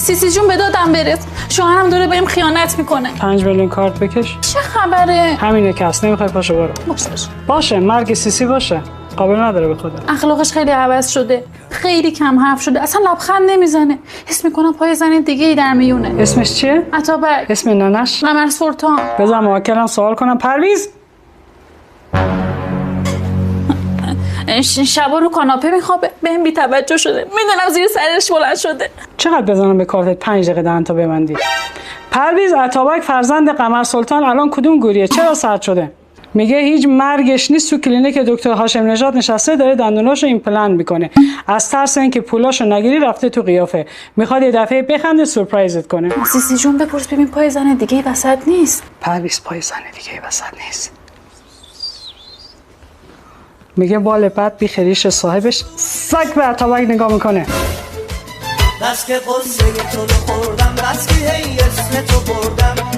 سیسی جون به دادم برس. شوهرم داره بهم خیانت میکنه. 5 میلیون کارت بکش. چه خبره؟ همینه که هست. نمیخوای پاشو برو. باشه مرگ سیسی باشه. قابل نداره به خدا. اخلاقش خیلی عوض شده. خیلی کم حرف شده. اصلا لبخند نمیزنه. حس میکنم پای زن دیگه ای در میونه. اسمش چیه؟ عطابک. اسم ننش؟ قمر سلطان. بذار موکلم سوال کنم. پرویز شبا رو کاناپه میخوابه. بهم بی توجه شده. میدونم زیر سرش بلند شده. چقدر بزنم به کارتت 5 دقیقه دهن تا ببندی. پرویز عطابک فرزند قمر سلطان الان کدوم گوریه؟ چرا سرد شده؟ میگه هیچ مرگش نیست. تو کلینیک دکتر هاشم نژاد نشسته داره دندوناشو ایمپلنت میکنه. از ترس اینکه پولاشو نگیری رفته تو قیافه. میخواد یه دفعه بخنده سورپرایزت کنه. سیسی جون بپرس ببین پای زن دیگه ای وسط نیست. پرویز پای زن دیگه ای وسط نیست. میگه بال بد بی خریش صاحبش. سگ به عطابک نگاه میکنه. بس که قصه تو رو خوردم، بس که هی اسم تو بردم.